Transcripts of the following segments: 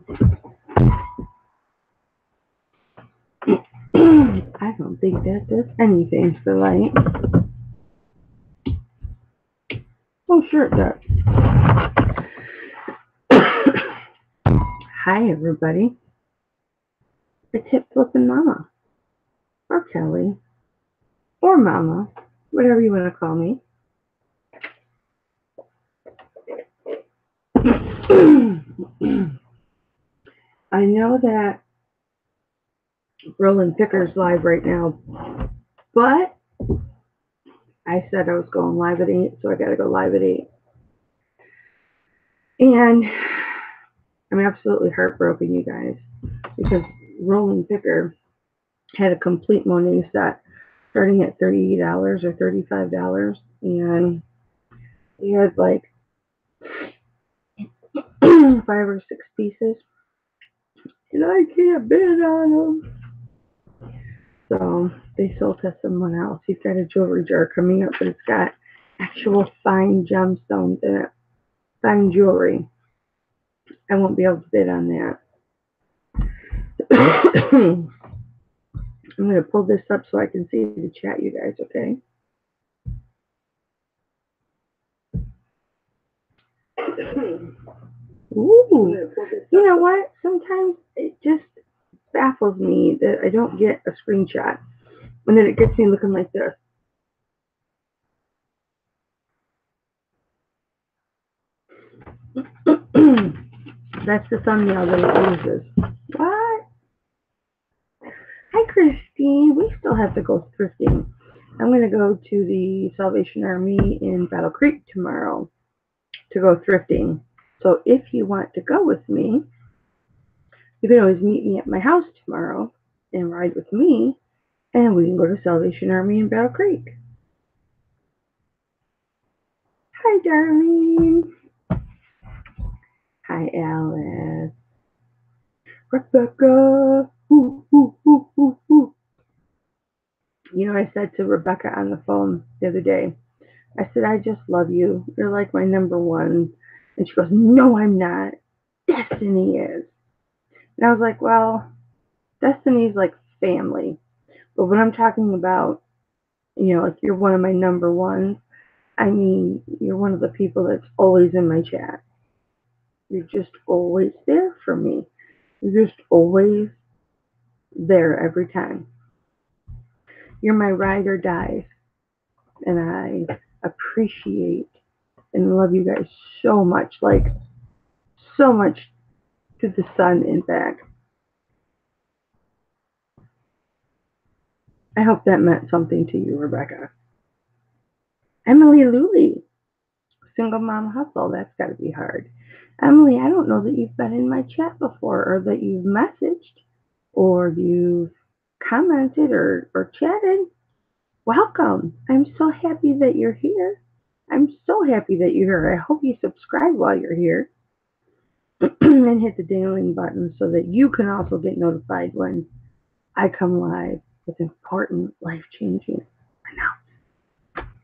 I don't think that does anything for light. Oh, sure it does. Hi, everybody. It's Hip Flippin' Mama, or Kelly, or Mama, whatever you want to call me. I know that Roland Picker's live right now, but I said I was going live at 8, so I got to go live at 8. And I'm absolutely heartbroken, you guys, because Roland Picker had a complete morning set starting at $38 or $35, and he had like 5 or 6 pieces, and I can't bid on them. So they sold to someone else. He's got a jewelry jar coming up, but it's got actual fine gemstones in it, fine jewelry. I won't be able to bid on that. I'm going to pull this up so I can see the chat, you guys, okay? Ooh, you know what? Sometimes it just baffles me that I don't get a screenshot, and then it gets me looking like this. That's the thumbnail that it uses. What? Hi, Christine. We still have to go thrifting. I'm going to go to the Salvation Army in Battle Creek tomorrow to go thrifting. So if you want to go with me, you can always meet me at my house tomorrow and ride with me, and we can go to Salvation Army in Battle Creek. Hi, Darlene. Hi, Alice. Rebecca. Ooh, ooh, ooh, ooh, ooh. You know, I said to Rebecca on the phone the other day, I said, I just love you. You're like my number one. And she goes, no, I'm not. Destiny is. And I was like, well, Destiny's like family. But when I'm talking about, like you're one of my number ones, I mean, you're one of the people that's always in my chat. You're just always there for me. You're just always there every time. You're my ride or die. And I appreciate and love you guys so much. Like, so much to the sun and back. I hope that meant something to you, Rebecca. Emily Lully, single mom hustle. That's got to be hard. Emily, I don't know that you've been in my chat before, or that you've messaged, or you've commented, or chatted. Welcome. I'm so happy that you're here. I'm so happy that you're here. I hope you subscribe while you're here and hit the ding button so that you can also get notified when I come live with important, life-changing announcements.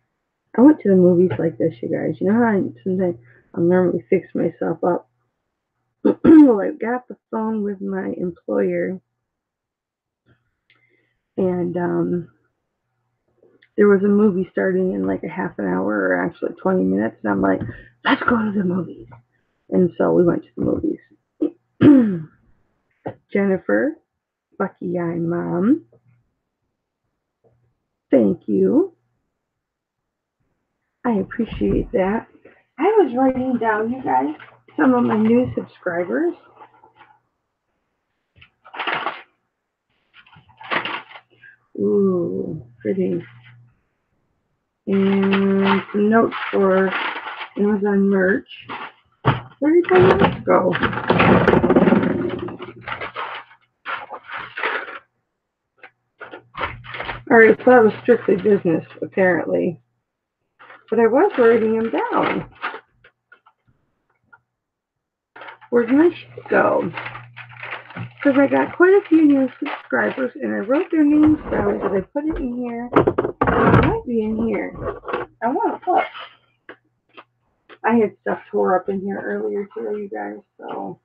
I went to the movies like this, you guys. You know how sometimes I'll normally fix myself up? Well, I got off the phone with my employer, and there was a movie starting in like a half an hour, or actually 20 minutes, and I'm like, let's go to the movies. And so we went to the movies. Jennifer, Bucky Eye Mom, thank you. I appreciate that. I was writing down, you guys, some of my new subscribers. Ooh, pretty. And some notes for Amazon merch. Where did my notes go? Alright, so that was strictly business, apparently. But I was writing them down. Where'd my shit go? Because I got quite a few new subscribers, and I wrote their names down. Did I put it in here? It might be in here. I want to look. I had stuff tore up in here earlier today, you guys, so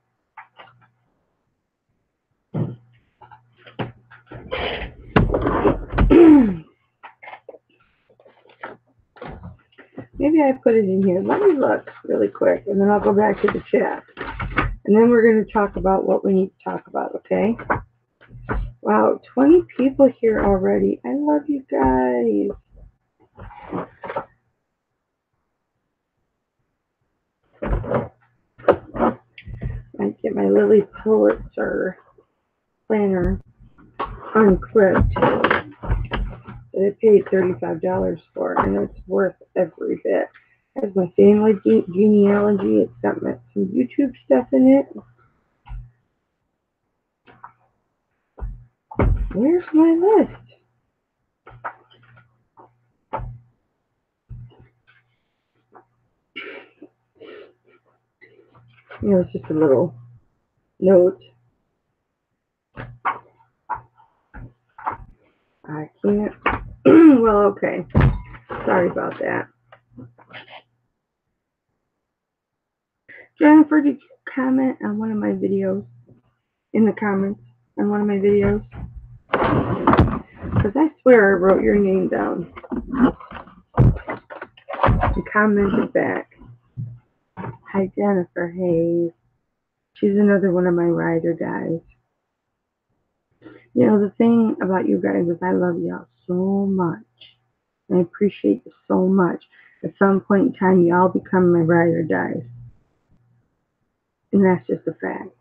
Maybe I put it in here. Let me look really quick, and then I'll go back to the chat. And then we're going to talk about what we need to talk about, okay? Wow, 20 people here already. I love you guys. I get my Lily Pulitzer planner unclipped that I paid $35 for, and it's worth every bit. It has my family genealogy. It's got some YouTube stuff in it. Where's my list? It's just a little note. I can't. Well, okay. Sorry about that. Jennifer, did you comment on one of my videos? In the comments on one of my videos? Because I swear I wrote your name down. And commented back. Hi, Jennifer Hayes. She's another one of my ride or dies. You know, the thing about you guys is I love y'all so much. I appreciate you so much. At some point in time, y'all become my ride or dies. And that's just a fact.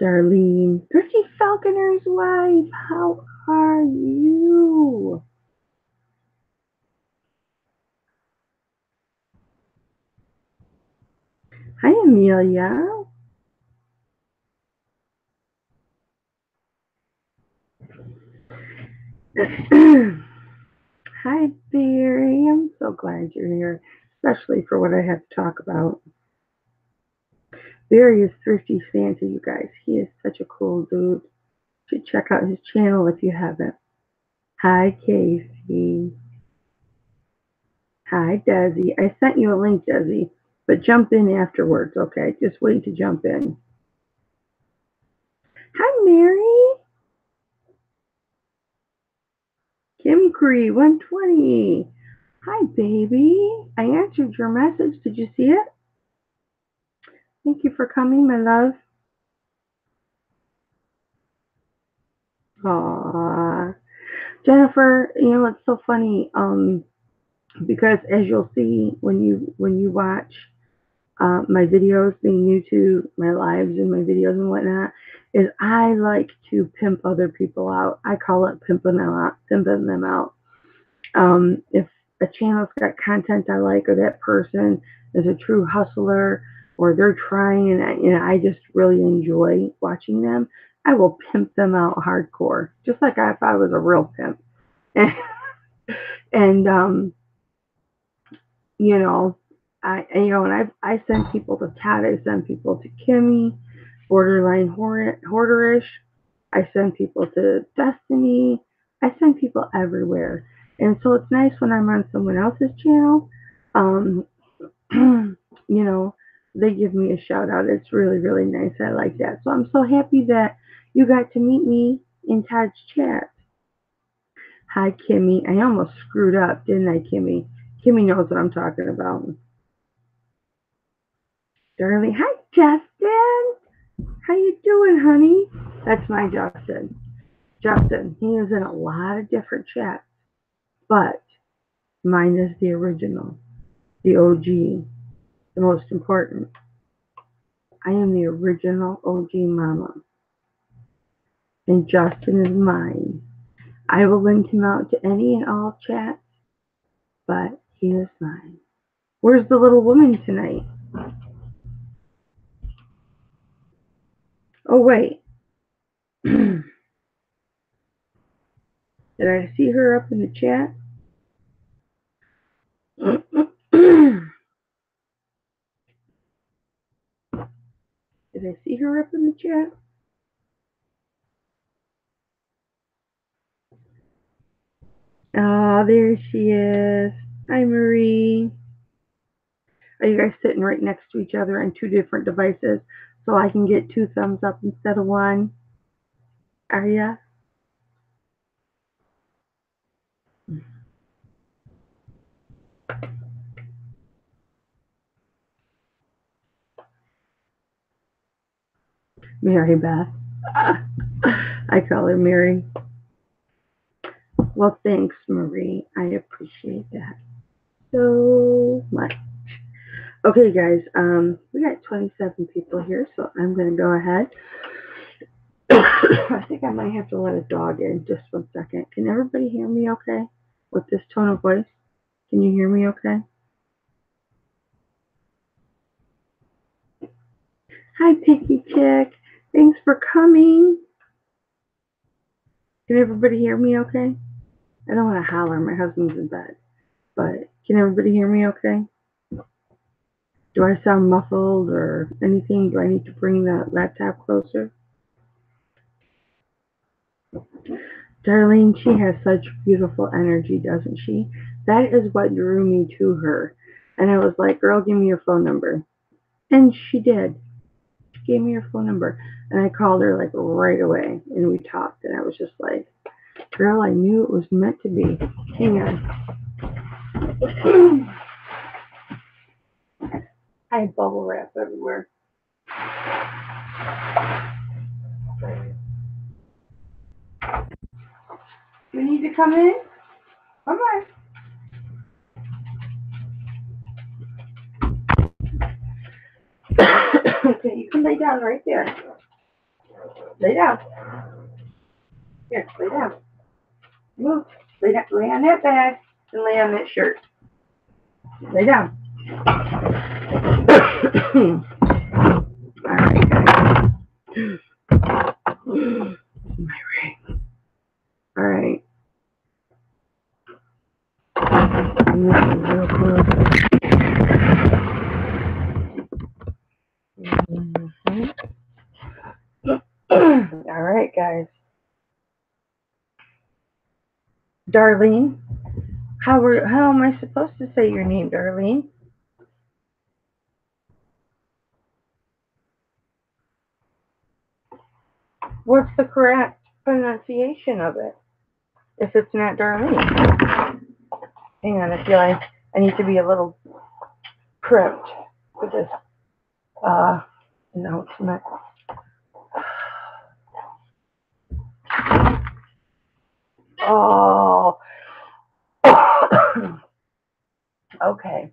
Darlene, Christy Falconer's wife, how are you? Hi, Amelia. Hi, Barry. I'm so glad you're here, especially for what I have to talk about. Barry is Thrifty Santa, you guys. He is such a cool dude. You should check out his channel if you haven't. Hi, Casey. Hi, Desi. I sent you a link, Desi, but jump in afterwards, okay? Just wait to jump in. Hi, Mary. Kim Cree, 120. Hi, baby. I answered your message. Did you see it? Thank you for coming, my love. Aww. Jennifer, you know, it's so funny, because as you'll see when you watch my videos being new to my lives and my videos and whatnot, is I like to pimp other people out. I call it pimping them out. If a channel's got content I like, or that person is a true hustler, or they're trying, and I just really enjoy watching them, I will pimp them out hardcore, just like if I was a real pimp. And you know, and I send people to Todd, I send people to Kimmy, borderline hoarderish. I send people to Destiny. I send people everywhere. And so it's nice when I'm on someone else's channel. You know, they give me a shout out. It's really, really nice. I like that. So I'm so happy that you got to meet me in Todd's chat. Hi, Kimmy. I almost screwed up, didn't I, Kimmy? Kimmy knows what I'm talking about. Darling. Hi, Justin. How you doing, honey? That's my Justin. Justin, he is in a lot of different chats, but mine is the original, the OG, the most important. I am the original OG mama, and Justin is mine. I will link him out to any and all chats, but he is mine. Where's the little woman tonight? Oh, wait. Did I see her up in the chat? Did I see her up in the chat? Oh, there she is. Hi, Marie. Are you guys sitting right next to each other on two different devices so I can get 2 thumbs up instead of 1? Are ya? Mary Beth. I call her Mary. Well, thanks, Marie. I appreciate that so much. Okay, guys, we got 27 people here, so I'm going to go ahead. I think I might have to let a dog in just 1 second. Can everybody hear me okay with this tone of voice? Can you hear me okay? Hi, Picky Chick. Thanks for coming. Can everybody hear me okay? I don't want to holler. My husband's in bed. But can everybody hear me okay? Do I sound muffled or anything? Do I need to bring the laptop closer? Darlene, she has such beautiful energy, doesn't she? That is what drew me to her. And I was like, girl, give me your phone number. And she did. She gave me her phone number. And I called her like right away. And we talked. And I was just like, girl, I knew it was meant to be. Hang on. I had bubble wrap everywhere. You need to come in? Come on. Okay, you can lay down right there. Lay down. Here, lay down. Move. Lay down. Lay on that bag and lay on that shirt. Lay down. All right, guys. My ring. All right. Real close. All right, guys. Darlene, how am I supposed to say your name, Darlene? What's the correct pronunciation of it? If it's not Darlene. Hang on, I feel like I need to be a little primed with this announcement. Oh. Okay.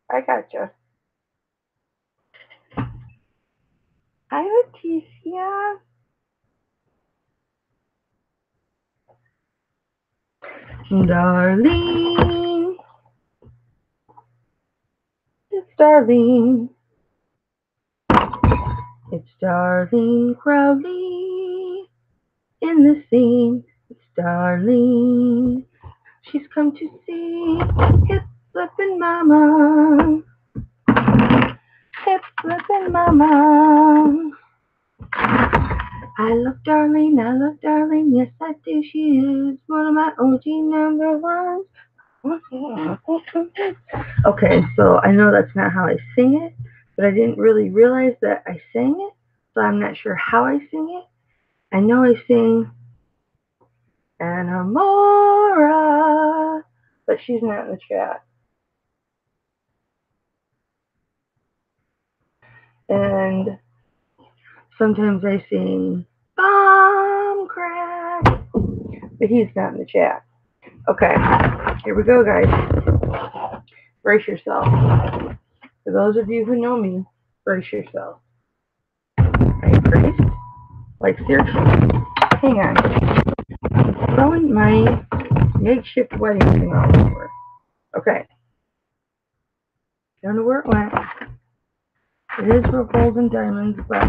I gotcha. Hi, Leticia. Darlene. It's Darlene. It's Darlene Crowley in the scene. It's Darlene. She's come to see hip flippin' mama. Hip flippin' mama. I love Darlene, yes I do. She is one of my OG number ones. Okay, so I know that's not how I sing it, but I didn't really realize that I sang it, so I'm not sure how I sing it. I know I sing Anamora, but she's not in the chat. And sometimes I sing Bomb Crack, but he's not in the chat. Okay, here we go, guys. Brace yourself. For those of you who know me, brace yourself. Are you braced? Like seriously? Hang on. I'm throwing my makeshift wedding thing all over. Okay. Don't know where it went. It is for gold and diamonds, but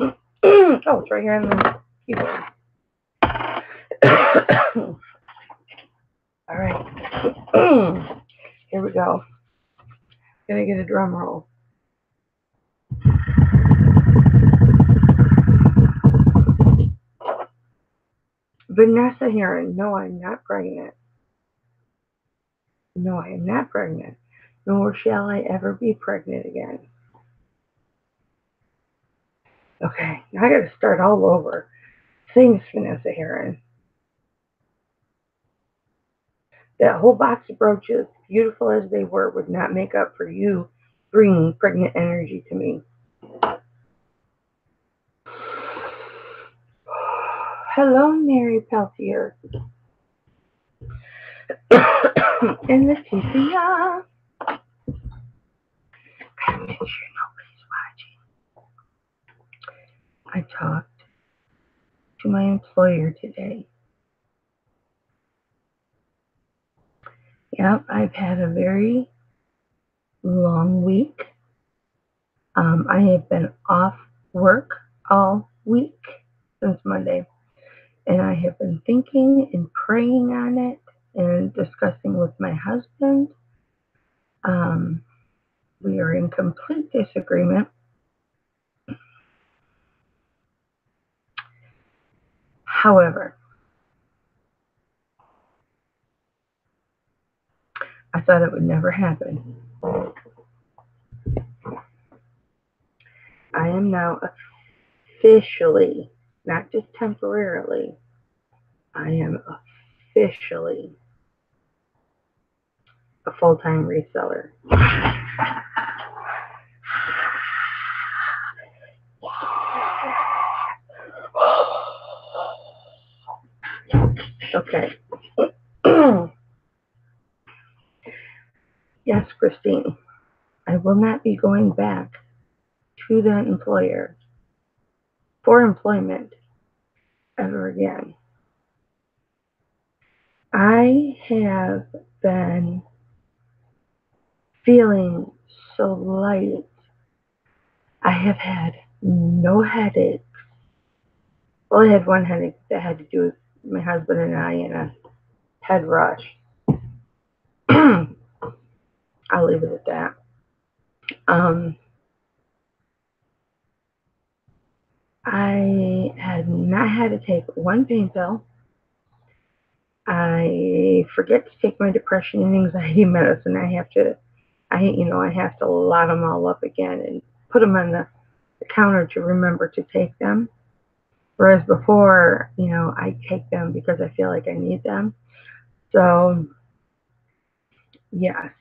oh, it's right here on the keyboard. All right. Here we go. Gonna get a drum roll. Vanessa Heron. No, I'm not pregnant. No, I am not pregnant. Nor shall I ever be pregnant again. Okay, now I gotta start all over. Thanks, Vanessa Heron. That whole box of brooches, beautiful as they were, would not make up for you bringing pregnant energy to me. Hello, Mary Peltier. And Leticia. Gotta make sure nobody's watching. I talked to my employer today. Yep, I've had a very long week. I have been off work all week since Monday, and I have been thinking and praying on it and discussing with my husband. We are in complete disagreement. However, I thought it would never happen. I am now officially, not just temporarily, I am officially a full-time reseller. Okay. Yes, Christine, I will not be going back to that employer for employment ever again. I have been feeling so light. I have had no headaches. Well, I had one headache that had to do with my husband and I in a head rush. I'll leave it at that. I had not had to take one pain pill. I forget to take my depression and anxiety medicine. I have to lot them all up again and put them on the counter to remember to take them. Whereas before, I take them because I feel like I need them. So, yes.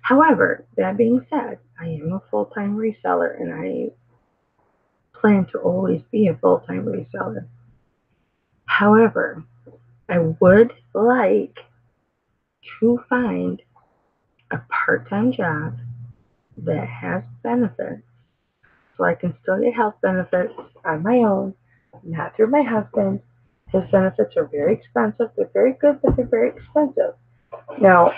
However, that being said, I am a full-time reseller, and I plan to always be a full-time reseller. However, I would like to find a part-time job that has benefits, so I can still get health benefits on my own, not through my husband. His benefits are very expensive. They're very good, but they're very expensive. Now,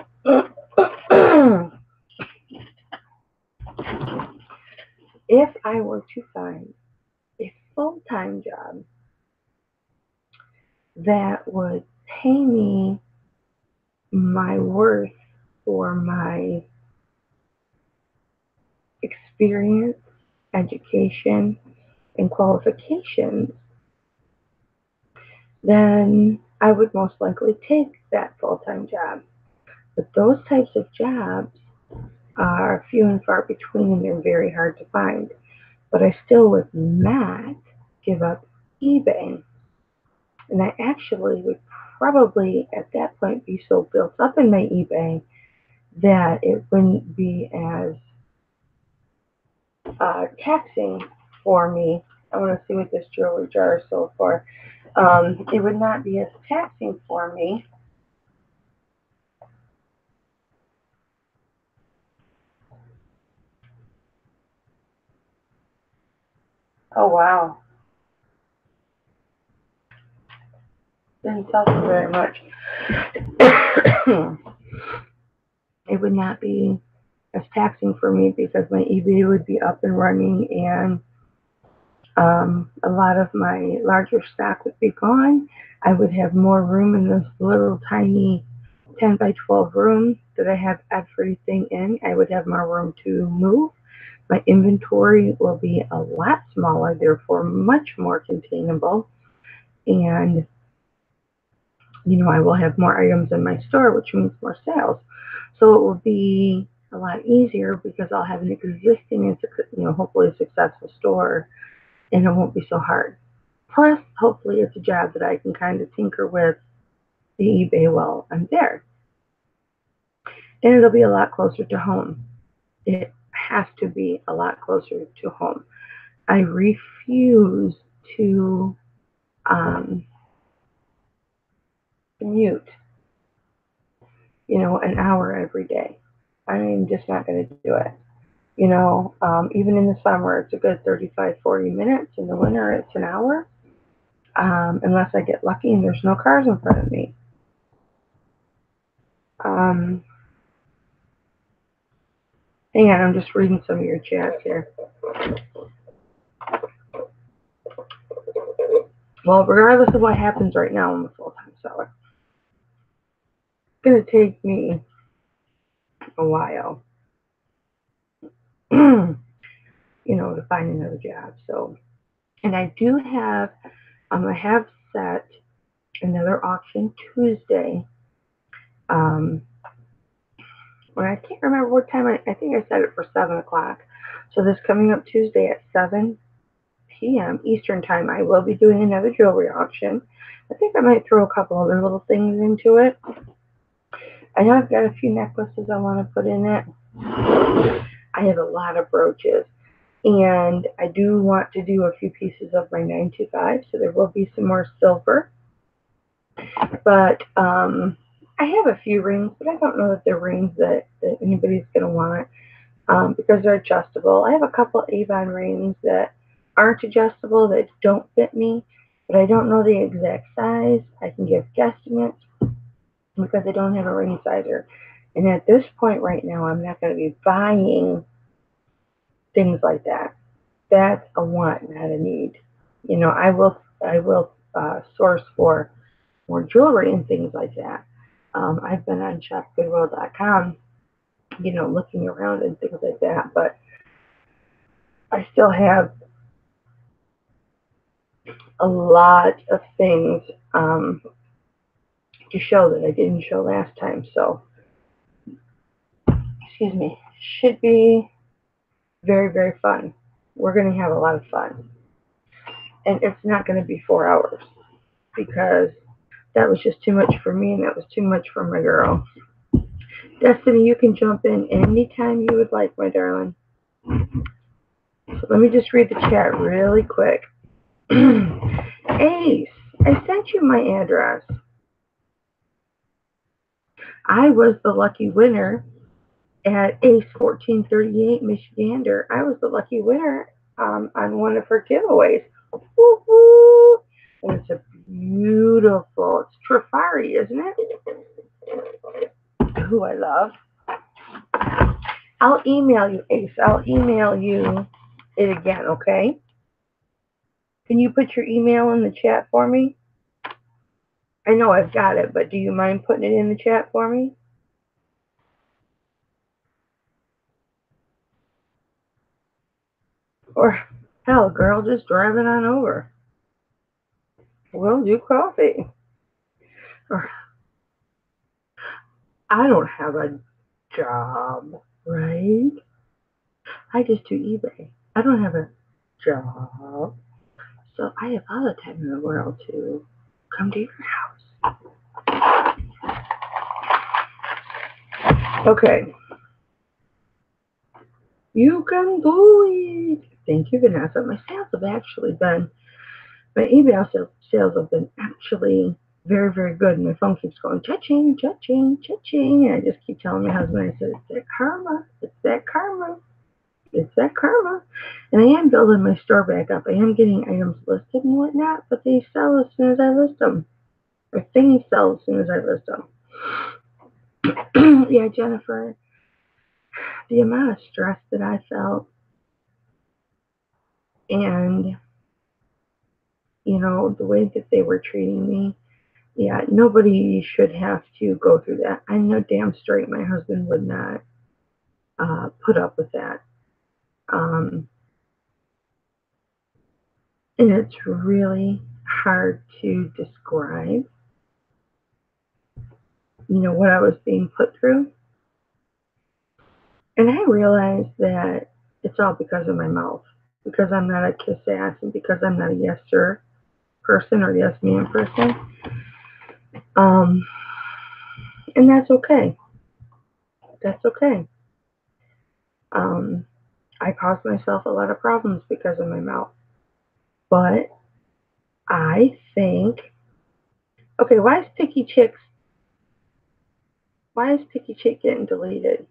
if I were to find a full-time job that would pay me my worth for my experience, education, and qualifications, then I would most likely take that full-time job. But those types of jobs are few and far between, and they're very hard to find. But I still would not give up eBay. And I actually would probably at that point be so built up in my eBay that it wouldn't be as taxing for me. I want to see what this jewelry jar is sold for. It would not be as taxing for me. Oh, wow. Didn't sell for very much. It would not be as taxing for me because my eBay would be up and running, and a lot of my larger stock would be gone. I would have more room in this little tiny 10 by 12 room that I have everything in. I would have more room to move. My inventory will be a lot smaller, therefore much more containable. And, I will have more items in my store, which means more sales. So it will be a lot easier because I'll have an existing and, hopefully a successful store, and it won't be so hard. Plus, hopefully it's a job that I can kind of tinker with the eBay while I'm there. And it'll be a lot closer to home. It has to be a lot closer to home. I refuse to commute, an hour every day. I'm just not going to do it. Even in the summer, it's a good 35, 40 minutes. In the winter, it's an hour, unless I get lucky and there's no cars in front of me. Hang on, I'm just reading some of your chats here. Well, regardless of what happens right now, I'm a full-time seller. It's going to take me a while, to find another job. So, and I do have, I have set another auction Tuesday. When I can't remember what time, I think I set it for 7 o'clock. So this coming up Tuesday at 7 p.m. Eastern time, I will be doing another jewelry auction. I think I might throw a couple other little things into it. I know I've got a few necklaces I want to put in it. I have a lot of brooches. And I do want to do a few pieces of my 925, so there will be some more silver. But I have a few rings, but I don't know that they're rings that anybody's going to want because they're adjustable. I have a couple Avon rings that aren't adjustable, that don't fit me, but I don't know the exact size. I can give guesstimates because I don't have a ring sizer. And at this point right now, I'm not going to be buying things like that. That's a want, not a need. I will source for more jewelry and things like that. I've been on shopgoodwill.com, looking around and things like that, but I still have a lot of things to show that I didn't show last time. So, excuse me, should be very, very fun. We're going to have a lot of fun. And it's not going to be 4 hours because that was just too much for me and that was too much for my girl. Destiny, you can jump in anytime you would like, my darling. So let me just read the chat really quick. Ace, I sent you my address. I was the lucky winner at Ace 1438 Michigander. I was the lucky winner on one of her giveaways. Woo-hoo! And it's a beautiful, it's Trifari, isn't it? Who I love. I'll email you, Ace. I'll email you it again, okay? Can you put your email in the chat for me? I know I've got it, but do you mind putting it in the chat for me? Or, hell, girl, just drive it on over. We'll do coffee. Or, I don't have a job, right? I just do eBay. I don't have a job. So I have all the time in the world to come to your house. Okay. You can do it. Thank you, Vanessa. My sales have actually been, my eBay sales have been actually very, very good. And my phone keeps going, cha-ching, cha-ching, cha-ching. And I just keep telling my husband, I said, it's that karma. It's that karma. It's that karma. And I am building my store back up. I am getting items listed and whatnot, but they sell as soon as I list them. Or things sell as soon as I list them. Yeah, Jennifer, the amount of stress that I felt and, the way that they were treating me, yeah, nobody should have to go through that. I know damn straight my husband would not put up with that. And it's really hard to describe, what I was being put through. And I realized that it's all because of my mouth, because I'm not a kiss ass and because I'm not a yes sir person or yes ma'am person. Um, and that's okay. That's okay. Um, I caused myself a lot of problems because of my mouth. But I think, okay, why is Picky Chick getting deleted?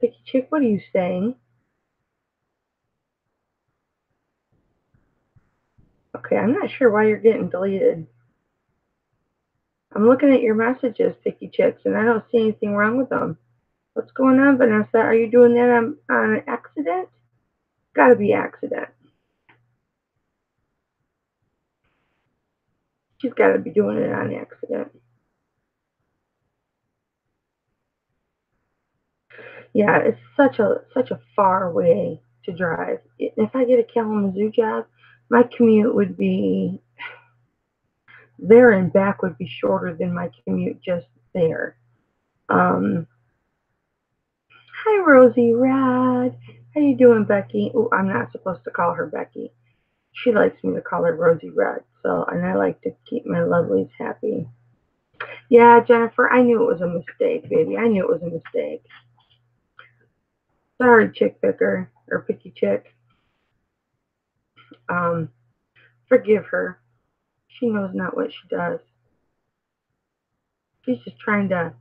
Picky Chick, what are you saying? Okay, I'm not sure why you're getting deleted. I'm looking at your messages, Picky Chicks, and I don't see anything wrong with them. What's going on, Vanessa? Are you doing that on accident? Gotta be accident. She's gotta be doing it on accident. Yeah, it's such a far way to drive. If I get a Kalamazoo job, my commute would be there and back would be shorter than my commute just there. Um, Hi, Rosie Rad. How you doing, Becky? Oh, I'm not supposed to call her Becky. She likes me to call her Rosie Red, and I like to keep my lovelies happy. Yeah, Jennifer, I knew it was a mistake, baby. I knew it was a mistake. Sorry, chick picker or picky chick. Um, Forgive her. She knows not what she does. She's just trying to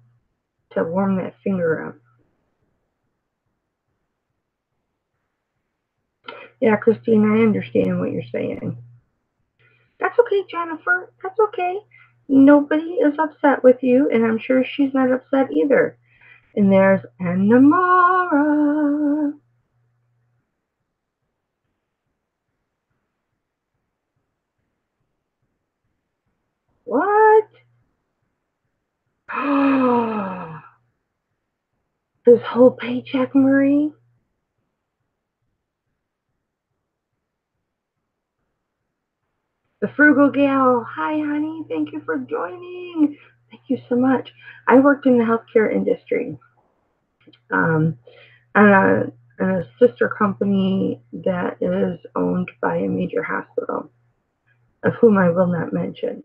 warm that finger up. Yeah, Christine, I understand what you're saying. That's okay, Jennifer. That's okay. Nobody is upset with you, and I'm sure she's not upset either. And there's Annamara. What? This whole paycheck, Marie? The Frugal Gal. Hi, honey. Thank you for joining. Thank you so much. I worked in the healthcare industry. Um, and a sister company that is owned by a major hospital, of whom I will not mention.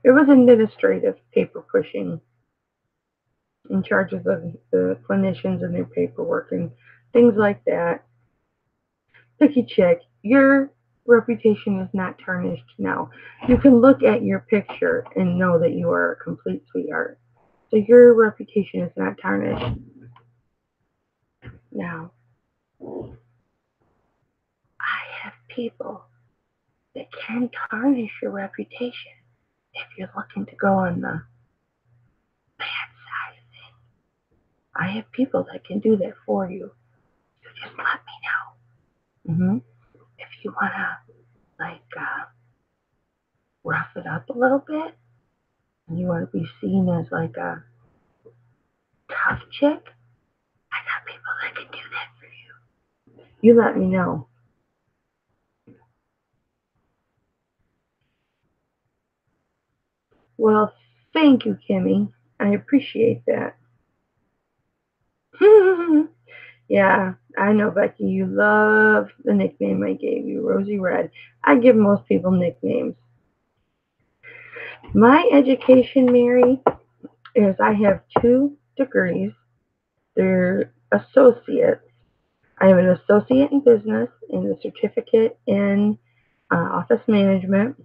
It was administrative paper pushing, in charge of the clinicians and their paperwork and things like that. Picky chick, your reputation is not tarnished now. You can look at your picture and know that you are a complete sweetheart. So your reputation is not tarnished. Now, I have people that can tarnish your reputation if you're looking to go on the bad side of things. I have people that can do that for you. So just let me know. If you want to, like, rough it up a little bit, and you want to be seen as like a tough chick, I got people that can do that for you. You let me know. Well, thank you, Kimmy. I appreciate that. Yeah, I know, Becky. You love the nickname I gave you, Rosie Red. I give most people nicknames. My education, Mary, is I have 2 degrees. They're associates. I have an associate in business and a certificate in office management,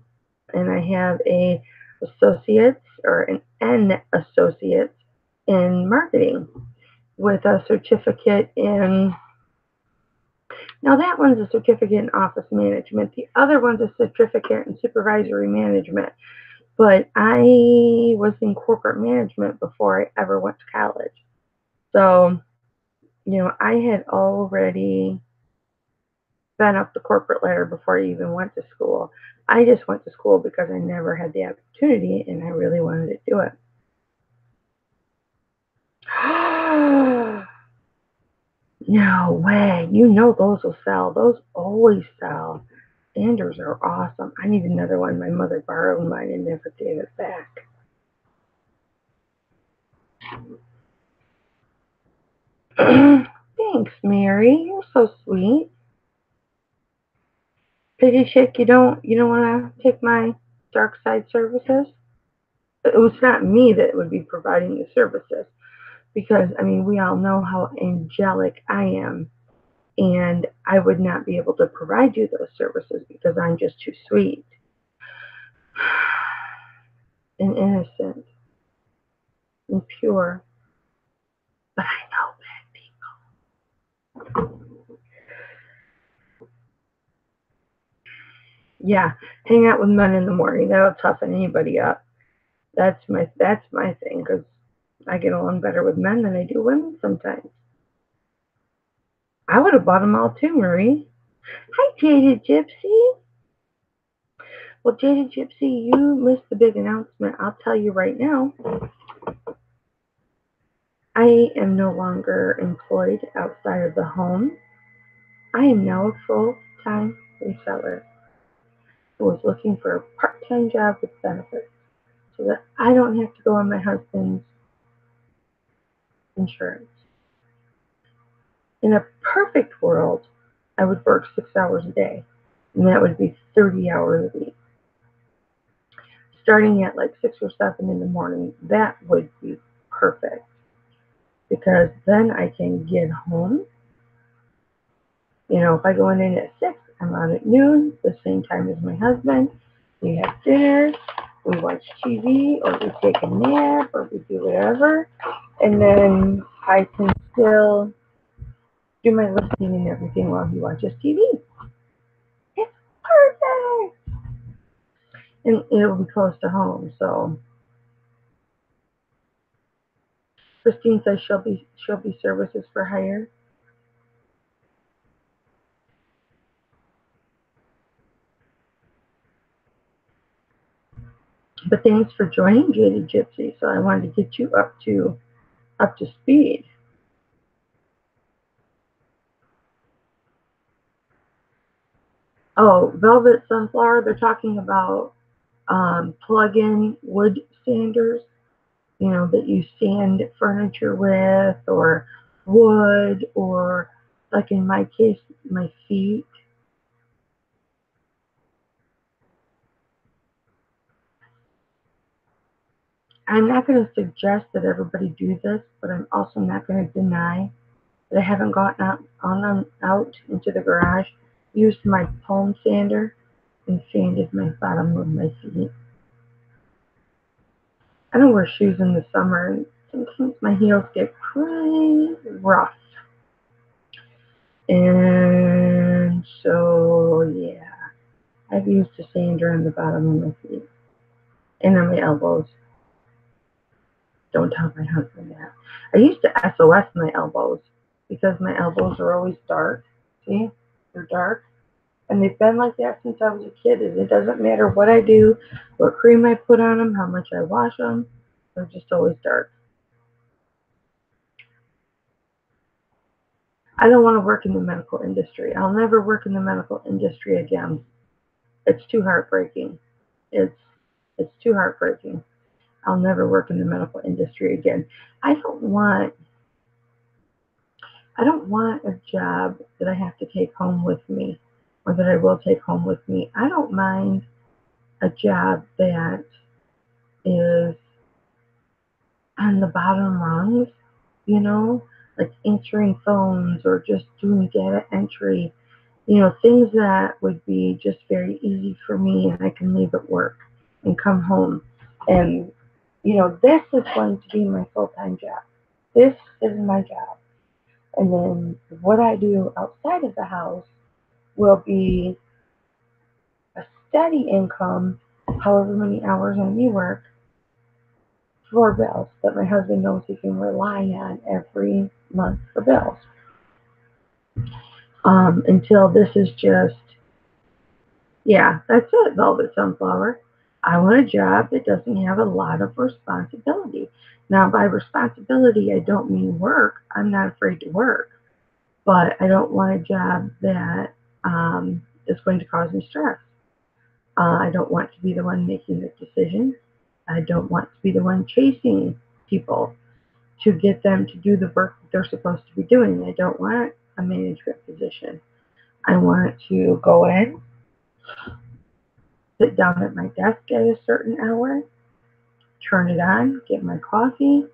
and I have a associate's or an associate in marketing with a certificate in. Now that one's a certificate in office management. The other one's a certificate in supervisory management. But I was in corporate management before I ever went to college. So, I had already been up the corporate ladder before I even went to school. I just went to school because I never had the opportunity and I really wanted to do it. No way. You know those will sell. Those always sell. Sanders are awesome. I need another one. My mother borrowed mine and never gave it back. Thanks, Mary. You're so sweet. Piggy Chick, you don't want to take my dark side services? It was not me that would be providing the services because I mean we all know how angelic I am, and I would not be able to provide you those services because I'm just too sweet and innocent and pure. But I know bad people. Yeah, hang out with men in the morning. That'll toughen anybody up. That's my thing because I get along better with men than I do women sometimes. I would have bought them all too, Marie. Hi, Jaded Gypsy. Well, Jaded Gypsy, you missed the big announcement. I'll tell you right now. I am no longer employed outside of the home. I am now a full-time reseller who was looking for a part-time job with benefits so that I don't have to go on my husband's insurance. In a perfect world, I would work 6 hours a day, and that would be 30 hours a week. Starting at like 6 or 7 in the morning, that would be perfect because then I can get home. If I go in at 6, I'm out at noon, the same time as my husband. We have dinner, we watch TV, or we take a nap, or we do whatever, and then I can still do my listening and everything while he watches TV. It's perfect! And it'll be close to home, so Christine says she'll be services for hire. But thanks for joining, Jaded Gypsy. So I wanted to get you up to speed. Oh, Velvet Sunflower, they're talking about plug-in wood sanders, that you sand furniture with, or wood, or like in my case, my feet. I'm not going to suggest that everybody do this, but I'm also not going to deny that I haven't gotten out into the garage, used my palm sander, and sanded my bottom of my feet. I don't wear shoes in the summer, and sometimes my heels get pretty rough. And so, yeah, I've used a sander on the bottom of my feet and on my elbows. Don't tell my husband that. I used to SOS my elbows because my elbows are always dark. See, they're dark. And they've been like that since I was a kid. And it doesn't matter what I do, what cream I put on them, how much I wash them. They're just always dark. I don't want to work in the medical industry. I'll never work in the medical industry again. It's too heartbreaking. It's too heartbreaking. I'll never work in the medical industry again. I don't want a job that I have to take home with me, or that I will take home with me. I don't mind a job that is on the bottom rungs, like answering phones or just doing data entry, things that would be just very easy for me, and I can leave at work and come home. And, this is going to be my full-time job. This is my job. And then what I do outside of the house will be a steady income, however many hours I may work, for bills that my husband knows he can rely on every month for bills. Until this is just, yeah, that's it, Velvet Sunflower. I want a job that doesn't have a lot of responsibility. Now, by responsibility, I don't mean work. I'm not afraid to work. But I don't want a job that is going to cause me stress. I don't want to be the one making the decisions. I don't want to be the one chasing people. to get them to do the work that they're supposed to be doing. I don't want a management position. I want to go in, sit down at my desk at a certain hour, turn it on, get my coffee,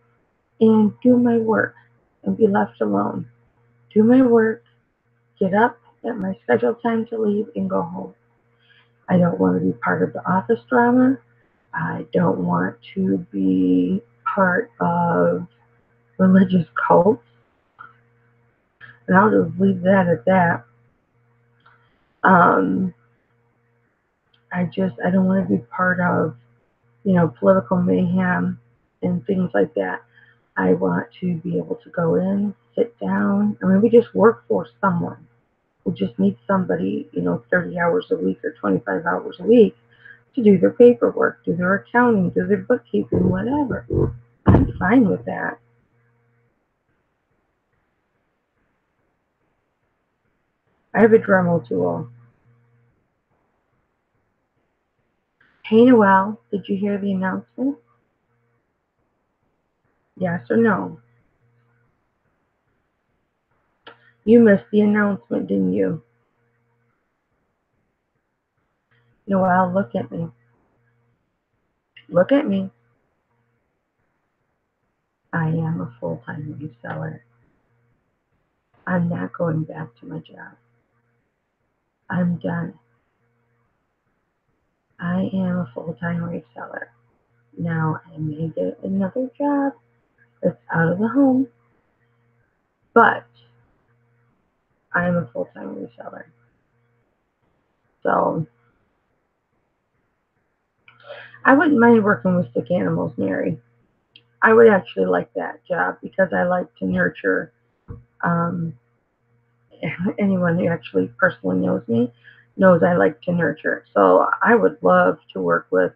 and do my work and be left alone. Do my work, get up at my scheduled time to leave, and go home. I don't want to be part of the office drama. I don't want to be part of religious cults. And I'll just leave that at that. Um, I don't want to be part of, political mayhem and things like that. I want to be able to go in, sit down, and maybe just work for someone. We just need somebody, 30 hours a week or 25 hours a week to do their paperwork, do their accounting, do their bookkeeping, whatever. I'm fine with that. I have a Dremel tool. Hey Noel, did you hear the announcement? Yes or no? You missed the announcement, didn't you? Noel, look at me. Look at me. I am a full-time reseller. I'm not going back to my job. I'm done. I am a full-time reseller. Now, I may get another job that's out of the home, but I'm a full-time reseller. So, I wouldn't mind working with sick animals, Mary. I would actually like that job because I like to nurture. Um, Anyone who actually personally knows me knows I like to nurture. So I would love to work with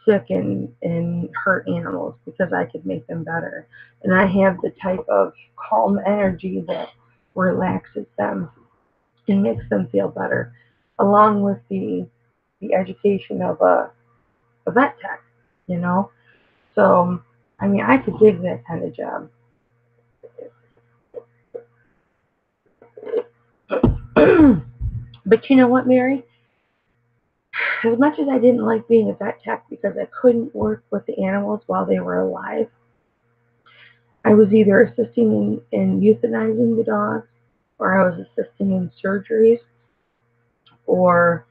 sick and hurt animals because I could make them better. And I have the type of calm energy that relaxes them and makes them feel better, along with the education of a vet tech, you know. So I mean, I could dig that kind of job. But you know what, Mary? As much as I didn't like being a vet tech because I couldn't work with the animals while they were alive, I was either assisting in euthanizing the dogs, or I was assisting in surgeries, or,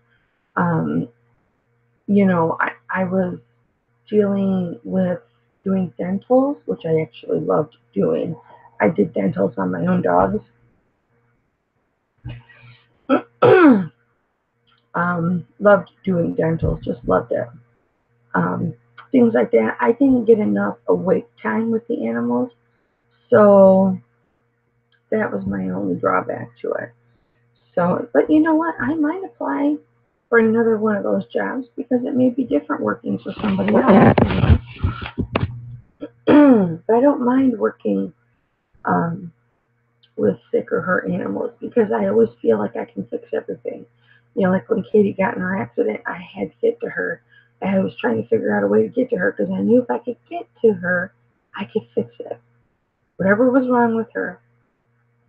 um, I was dealing with doing dentals, which I actually loved doing. I did dentals on my own dogs. Loved doing dentals, just loved it. Um, Things like that. I didn't get enough awake time with the animals, so that was my only drawback to it. So, but you know what? I might apply for another one of those jobs because it may be different working for somebody else. But I don't mind working um, with sick or hurt animals because I always feel like I can fix everything. Like when Katie got in her accident, I had to get to her. I was trying to figure out a way to get to her because I knew if I could get to her, I could fix it. Whatever was wrong with her,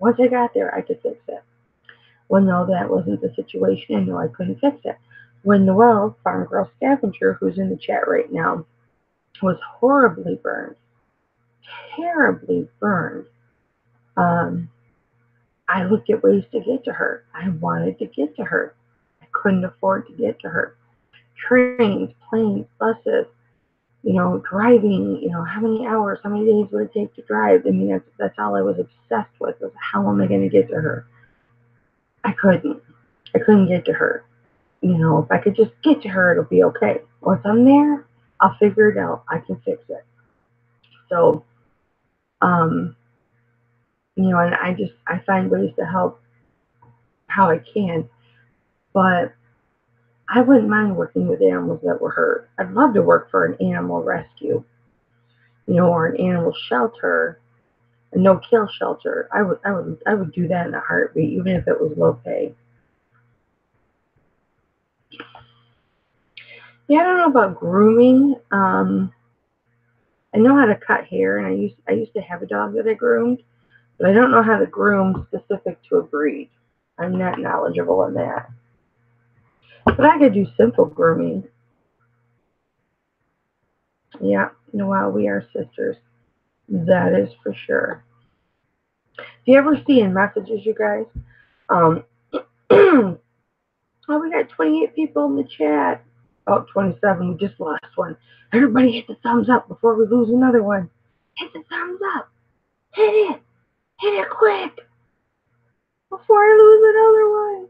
once I got there, I could fix it. Well, no, that wasn't the situation. I knew I couldn't fix it. When Noelle, Farm Girl Scavenger, who's in the chat right now, was horribly burned, terribly burned, um, I looked at ways to get to her. I wanted to get to her. I couldn't afford to get to her. Trains, planes, buses, driving, how many hours, how many days would it take to drive? I mean, that's all I was obsessed with was how am I going to get to her? I couldn't. I couldn't get to her. If I could just get to her, it'll be okay. Once I'm there, I'll figure it out. I can fix it. So, um, and I find ways to help how I can, but I wouldn't mind working with animals that were hurt. I'd love to work for an animal rescue, or an animal shelter, a no-kill shelter. I would do that in a heartbeat, even if it was low pay. Yeah, I don't know about grooming. I know how to cut hair, and I used to have a dog that I groomed, but I don't know how to groom specific to a breed. I'm not knowledgeable in that. But I could do simple grooming. Yeah, Noelle, we are sisters. That is for sure. Do you ever see in messages, you guys? Um, oh, we got 28 people in the chat. Oh, 27. We just lost one. Everybody hit the thumbs up before we lose another one. Hit the thumbs up. Hit it. Hit it quick before I lose another one.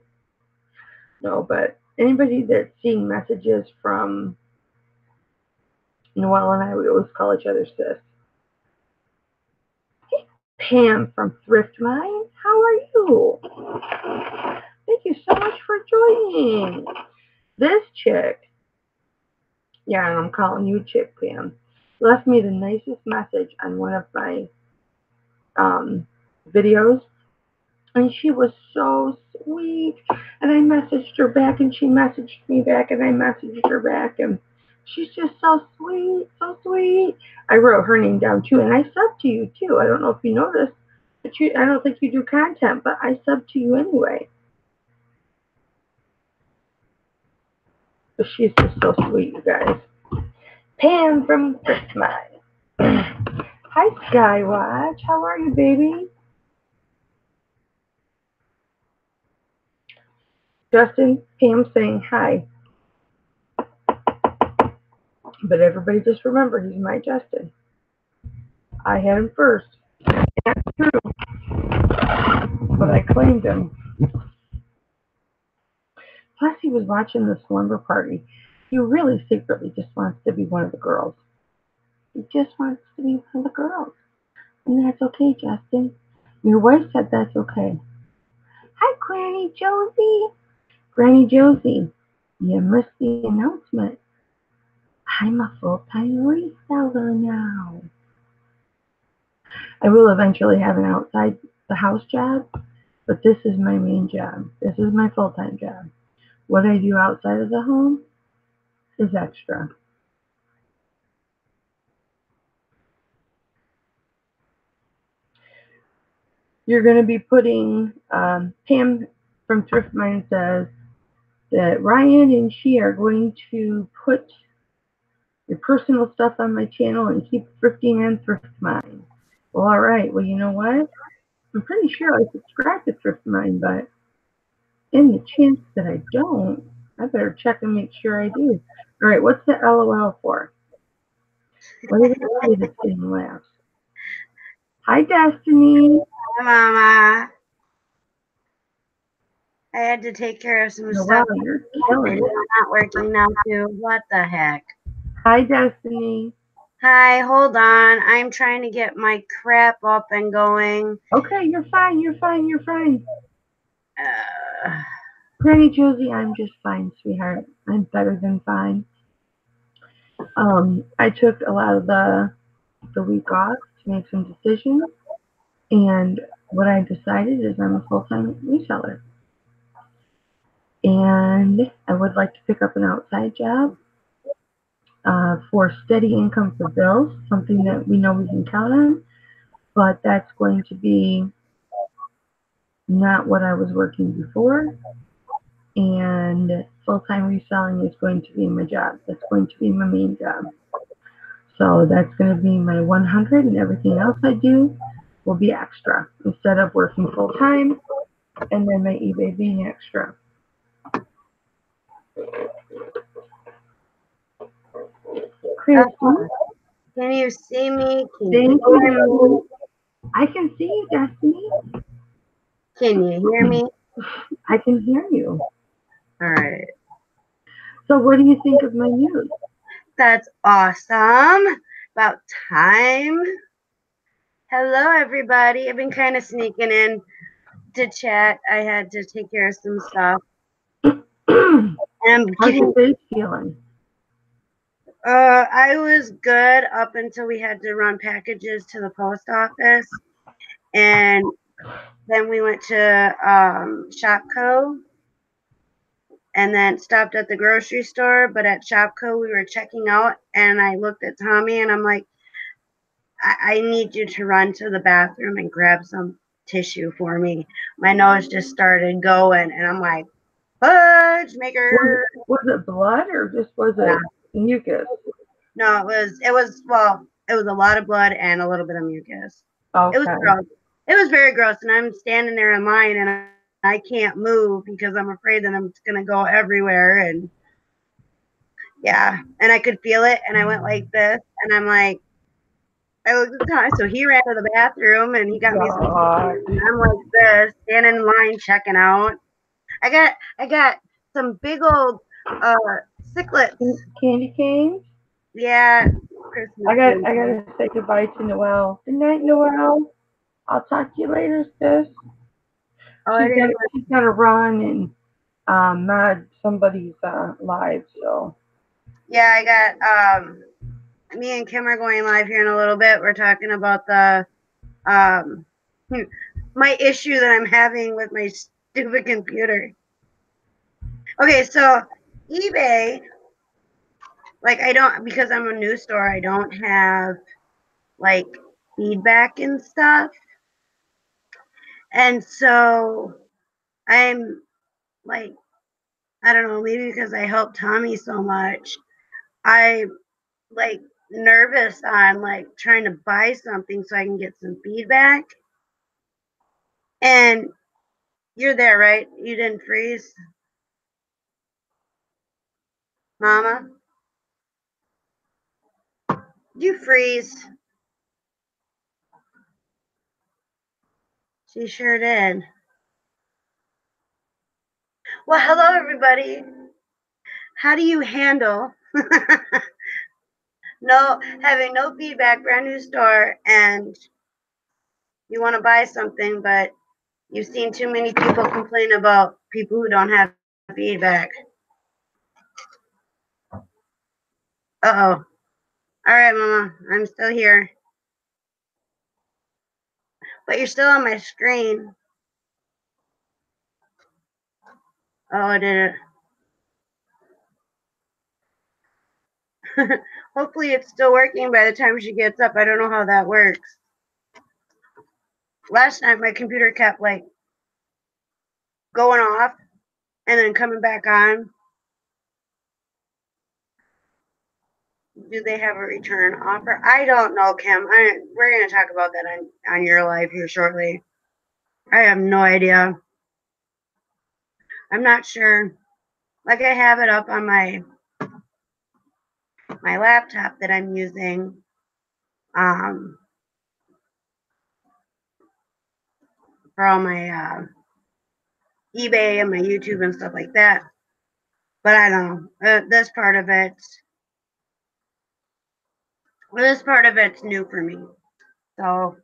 No, but anybody that's seeing messages from Noelle and I, we always call each other sis. Hey, Pam from Thrift Mind, how are you? Thank you so much for joining. This chick, yeah, and I'm calling you chick, Pam, left me the nicest message on one of my videos, and she was so sweet. And I messaged her back, and she messaged me back, and I messaged her back, and she's just so sweet, so sweet. I wrote her name down too, and I subbed to you too. I don't know if you noticed, but I don't think you do content, but I subbed to you anyway. But she's just so sweet, you guys. Pam from Christmas. Hi, Skywatch. How are you, baby? Justin, Pam saying hi. But everybody just remember, he's my Justin. I had him first. That's true. But I claimed him. Plus, he was watching the slumber party. He really secretly just wants to be one of the girls. He just wants to be one of the girls. And that's okay, Justin. Your wife said that's okay. Hi, Granny Josie. Granny Josie, you missed the announcement. I'm a full-time reseller now. I will eventually have an outside the house job, but this is my main job. This is my full-time job. What I do outside of the home is extra. You're going to be putting, Pam from Thrift Mind says that Ryan and she are going to put your personal stuff on my channel and keep thrifting on Thrift Mind. Well, all right. Well, you know what? I'm pretty sure I subscribe to Thrift Mind, but in the chance that I don't, I better check and make sure I do. All right, what's the LOL for? What did I say that's getting laughs? Hi, Destiny. Hi, Mama. I had to take care of some stuff. Wow, you're killing it. Not working now, too. What the heck? Hi, Destiny. Hi, hold on. I'm trying to get my crap up and going. Okay, you're fine. You're fine. You're fine. Granny Josie, I'm just fine, sweetheart. I'm better than fine. I took a lot of the week off to make some decisions, and what I decided is I'm a full-time reseller. And I would like to pick up an outside job for steady income for bills, something that we know we can count on, but that's going to be not what I was working before. And full-time reselling is going to be my job. That's going to be my main job. So that's going to be my 100, and everything else I do will be extra instead of working full-time and then my eBay being extra. Chris, can you see me? Thank you. I can see you, Destiny. Can you hear me? I can hear you. All right. So what do you think of my news? That's awesome. About time. Hello, everybody. I've been kind of sneaking in to chat. I had to take care of some stuff. How's your face feeling? I was good up until we had to run packages to the post office, and then we went to Shopko, and then stopped at the grocery store. But at Shopko, we were checking out, and I looked at Tommy, and I'm like, I need you to run to the bathroom and grab some tissue for me. My nose just started going, and I'm like, fudge maker. Was it blood or just was it mucus? No, it was a lot of blood and a little bit of mucus. Okay. It was gross. It was very gross, and I'm standing there in line, and I can't move because I'm afraid that I'm gonna go everywhere, and yeah, and I could feel it, and I went like this, and I'm like, I looked at the time, so he ran to the bathroom, and he got me some, and I'm like this, standing in line checking out. I got some big old cichlids. Candy canes? Yeah. I gotta say goodbye to Noelle. Good night, Noelle. I'll talk to you later, sis. She's gotta run and mod somebody's live, so. Yeah, I got me and Kim are going live here in a little bit. We're talking about the my issue that I'm having with my stupid computer. Okay, so eBay, like because I'm a new store, I don't have like feedback and stuff. And so I'm like, I don't know, maybe because I helped Tommy so much, I like nervous on like trying to buy something so I can get some feedback. And you're there, right? You didn't freeze? Mama? You freeze? She sure did. Well, hello everybody. How do you handle having no feedback, brand new store, and you want to buy something, but you've seen too many people complain about people who don't have feedback? Uh-oh. All right, Mama, I'm still here. But you're still on my screen. Oh, I did it. Hopefully it's still working by the time she gets up. I don't know how that works. Last night my computer kept like going off and then coming back on. Do they have a return offer? I don't know, Kim. We're going to talk about that on your live here shortly. I have no idea. I'm not sure. Like I have it up on my laptop that I'm using. For all my eBay and my YouTube and stuff like that. But I don't know. This part of it's new for me. So,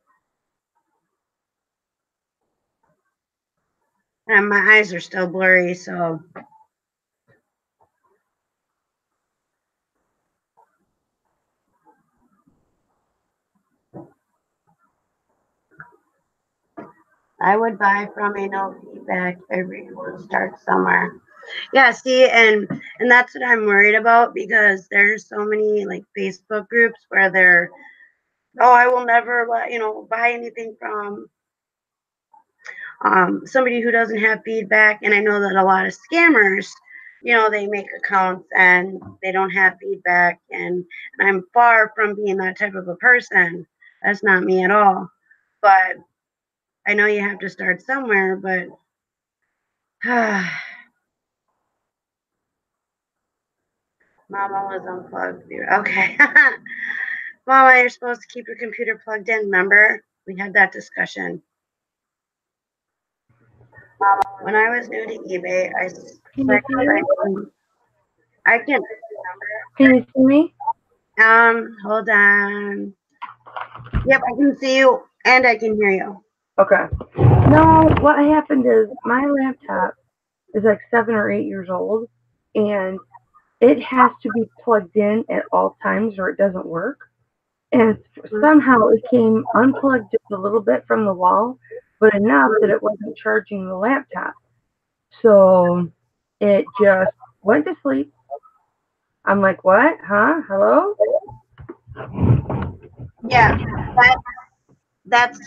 and my eyes are still blurry, so. I would buy from a no feedback. Everyone starts somewhere. Yeah, see, and that's what I'm worried about, because there's so many like Facebook groups where they're, oh, I will never buy anything from somebody who doesn't have feedback. And I know that a lot of scammers, they make accounts and they don't have feedback, and I'm far from being that type of a person. That's not me at all. But I know you have to start somewhere, but Mama was unplugged. Okay. Mama, you're supposed to keep your computer plugged in, remember? We had that discussion. When I was new to eBay, I can. Can you see me? Hold on. Yep, I can see you and I can hear you. Okay. No, what happened is my laptop is like 7 or 8 years old, and it has to be plugged in at all times or it doesn't work. And somehow it came unplugged just a little bit from the wall, but enough that it wasn't charging the laptop. So it just went to sleep. I'm like, what? Huh? Hello? Yeah, that's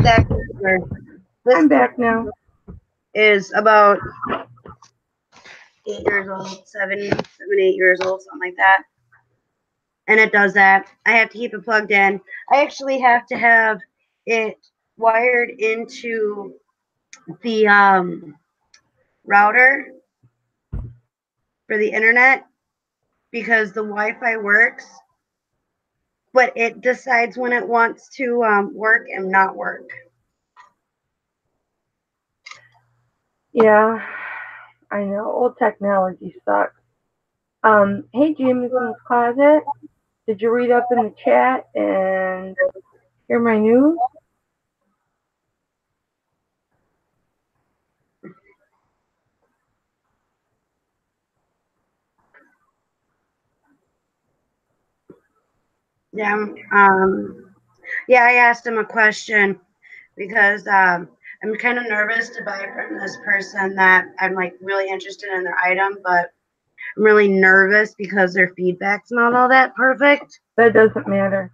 that computer. This I'm back now. is about 8 years old, 8 years old, something like that. And it does that. I have to keep it plugged in. I actually have to have it wired into the router for the internet because the Wi-Fi works, but it decides when it wants to work and not work. Yeah, I know. Old technology sucks. Hey, Jameson's Closet. Did you read up in the chat and hear my news? Yeah, yeah. I asked him a question because I'm kind of nervous to buy from this person that I'm like really interested in their item, but I'm really nervous because their feedback's not all that perfect. That doesn't matter.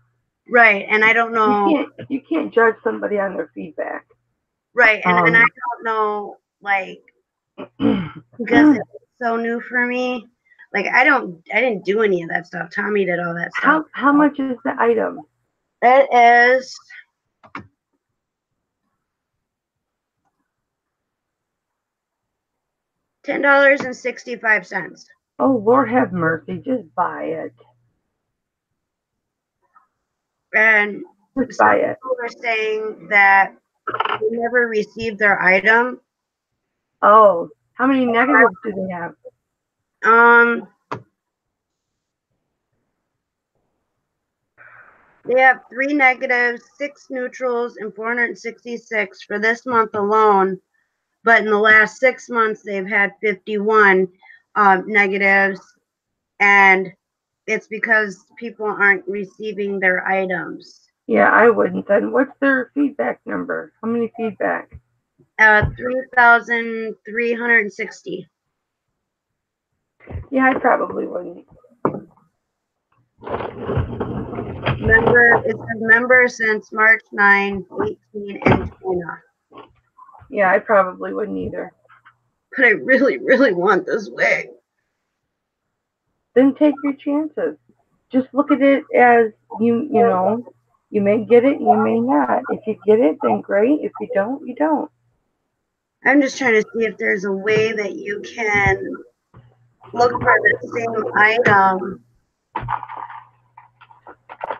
Right, and I don't know. You can't judge somebody on their feedback. Right, and I don't know, like, because it's so new for me. Like, I didn't do any of that stuff. Tommy did all that stuff. How much is the item? It is $10.65. Oh, Lord have mercy. Just buy it. And Just some buy it. people are saying that they never received their item. Oh, how many negatives do they have? They have 3 negatives, 6 neutrals, and 466 for this month alone. But in the last 6 months, they've had 51 negatives, and it's because people aren't receiving their items. Yeah, I wouldn't then. What's their feedback number? How many feedback? 3,360. Yeah, I probably wouldn't. It says member since March 9, 18 in China. Yeah, I probably wouldn't either. But I really, really want this wig. Then take your chances. Just look at it as you know, you may get it, you may not. If you get it, then great. If you don't, you don't. I'm just trying to see if there's a way that you can look for the same item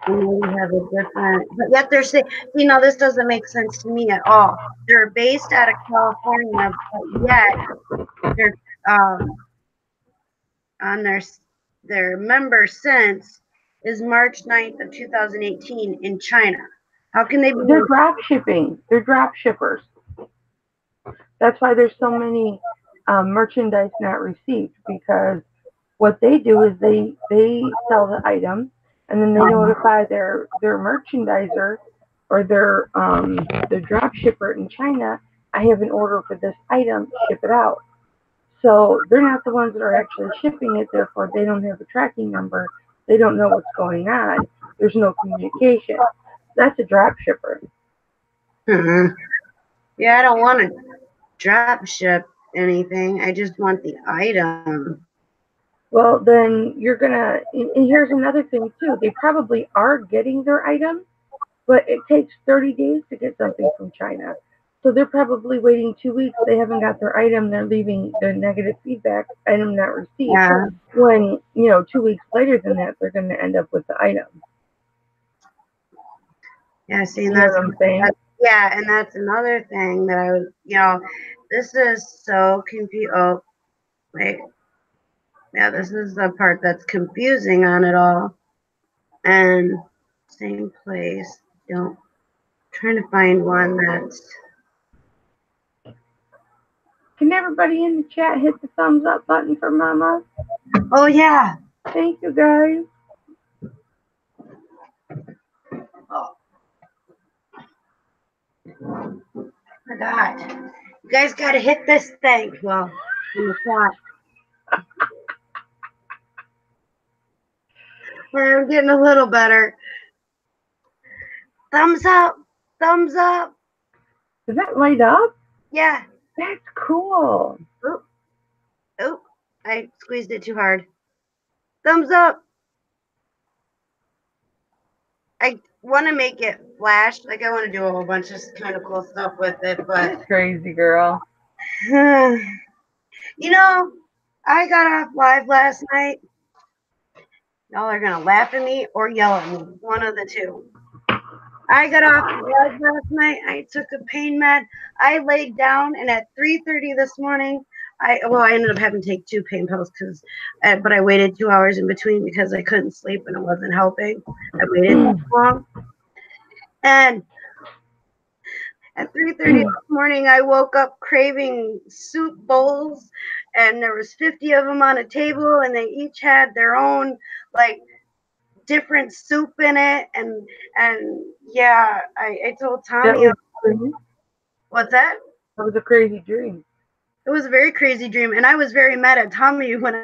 and maybe have a different, but yet they're saying, you know, this doesn't make sense to me at all. They're based out of California, but yet they're on their member since is March 9th of 2018 in China. How can they be? They're drop shipping. They're drop shippers. That's why there's so many merchandise not received, because what they do is they sell the item and then they notify their merchandiser or their drop shipper in China. I have an order for this item. Ship it out. So they're not the ones that are actually shipping it. Therefore, they don't have a tracking number. They don't know what's going on. There's no communication. That's a drop shipper. Mm-hmm. Yeah, I don't want to drop ship anything. I just want the item. Well, then you're gonna. And here's another thing too. They probably are getting their item, but it takes 30 days to get something from China. So they're probably waiting 2 weeks. They haven't got their item. They're leaving their negative feedback, item not received. Yeah. When, 2 weeks later than that, they're going to end up with the item. Yeah, see, and that's what I'm saying. Yeah, and that's another thing that I was, this is so confused. Oh, wait. Yeah, this is the part that's confusing on it all. And same place. Trying to find one that's. Can everybody in the chat hit the thumbs up button for Mama? Oh, yeah. Thank you, guys. Oh. Forgot. You guys got to hit this thing. Well, in the chat. I'm getting a little better. Thumbs up. Thumbs up. Does that light up? Yeah. That's cool. Oh, I squeezed it too hard. Thumbs up. I want to make it flash. Like, I want to do a whole bunch of kind of cool stuff with it, but Crazy girl. you know, I got off live last night. Y'all are gonna laugh at me or yell at me. One of the two. I got off live last night. I took a pain med. I laid down, and at 3:30 this morning, I ended up having to take 2 pain pills but I waited 2 hours in between because I couldn't sleep and it wasn't helping. I waited too long, and at 3:30 this morning, I woke up craving soup bowls, and there was 50 of them on a table, and they each had their own like different soup in it, and yeah, I told Tommy. What's that? That was a crazy dream. It was a very crazy dream, and I was very mad at Tommy when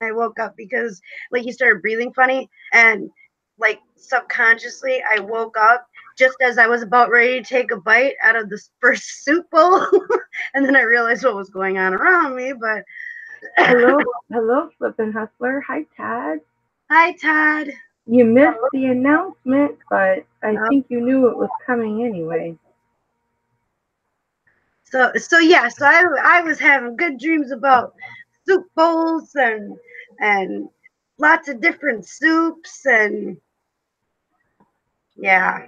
I woke up because like he started breathing funny, and like subconsciously I woke up just as I was about ready to take a bite out of this first soup bowl, and then I realized what was going on around me. But hello, Flippin' Hustler. Hi, Todd. Hi, Todd. You missed the announcement, but I think you knew it was coming anyway. So I was having good dreams about soup bowls and lots of different soups, and yeah.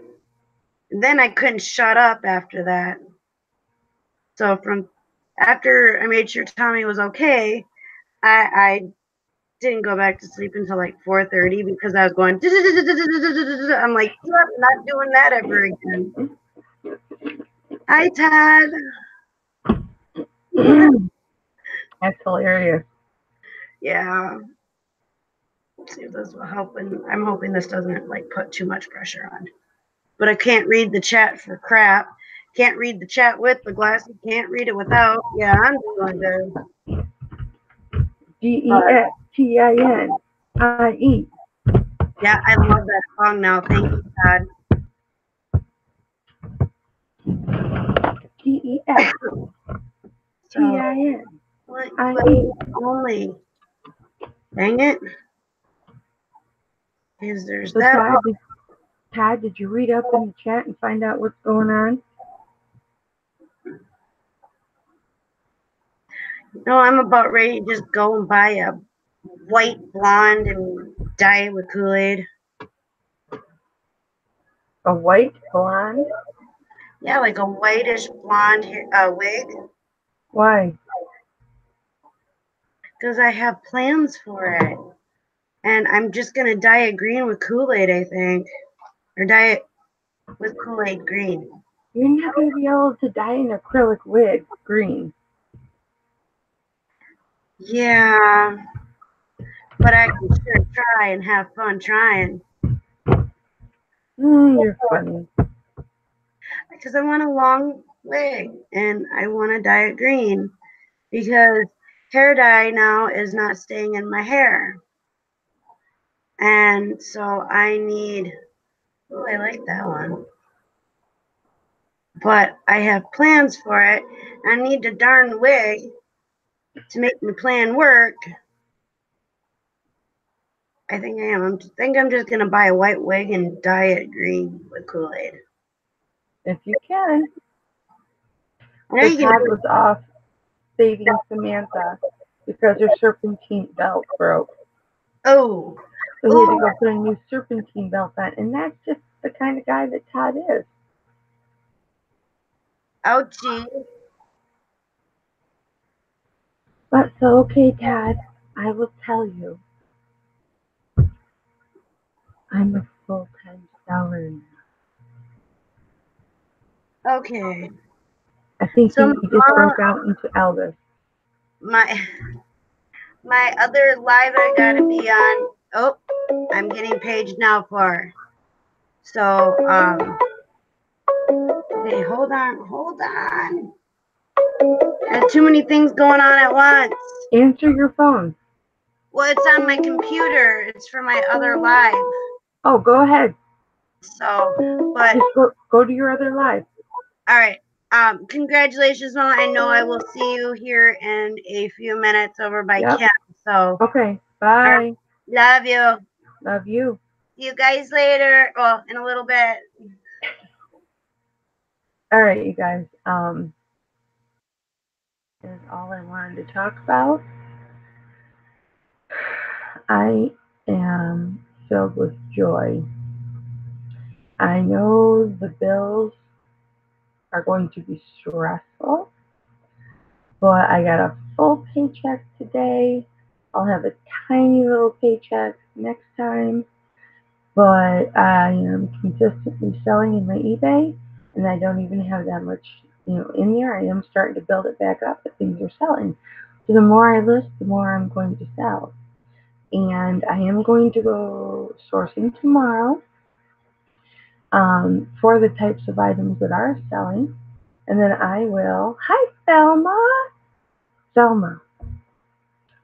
And then I couldn't shut up after that. So from after I made sure Tommy was okay, I didn't go back to sleep until like 4:30 because I was going. I'm like, yep, not doing that ever again. Hi, Todd. That's hilarious. Yeah. Let's see if this will help. And I'm hoping this doesn't like put too much pressure on. But I can't read the chat for crap. Can't read the chat with the glasses. Can't read it without. Yeah, I'm doing good. GESTINIE. Yeah, I love that song now. Thank you, Todd. GESTINIE. Only. Dang it. Is there's So that? Todd, did you read up in the chat and find out what's going on? No, I'm about ready to just go and buy a white blonde and dye it with Kool-Aid. A white blonde? Yeah, like a whitish blonde wig. Why? Because I have plans for it. And I'm just going to dye it green with Kool-Aid, I think. Or dye it with Kool-Aid green. You're not going to be able to dye an acrylic wig green. Yeah. But I can sure try and have fun trying. You're funny. Because I want a long wig and I want to dye it green. Because hair dye now is not staying in my hair. And so I need, oh, I like that one. But I have plans for it. I need a darn wig to make my plan work. I think I am. I think I'm just going to buy a white wig and dye it green with Kool-Aid. If you can. Now you Todd was off saving Samantha because her serpentine belt broke. Oh. So he had to go put a new serpentine belt on. And that's just the kind of guy that Todd is. Ouchie. But so, okay, Todd, I will tell you. I'm a full-time seller now. Okay. I think so, he just broke out into Elvis. My other live I gotta be on. Oh, I'm getting paged now for. So, okay, hold on. There's too many things going on at once. Answer your phone. Well, it's on my computer. It's for my other live. Oh, go ahead. So, but Just go to your other live. all right. Congratulations, Mama. I know I will see you here in a few minutes over by Yep. Kim. So, Okay. Bye. love you. Love you. See you guys later. Well, in a little bit. All right, you guys. Is all I wanted to talk about. I am filled with joy. I know the bills are going to be stressful, but I got a full paycheck today. I'll have a tiny little paycheck next time, but I am consistently selling in my eBay, and I don't even have that much, in there. I am starting to build it back up, but things are selling. So the more I list, the more I'm going to sell. And I am going to go sourcing tomorrow for the types of items that are selling. And then I will, hi, Thelma. Thelma,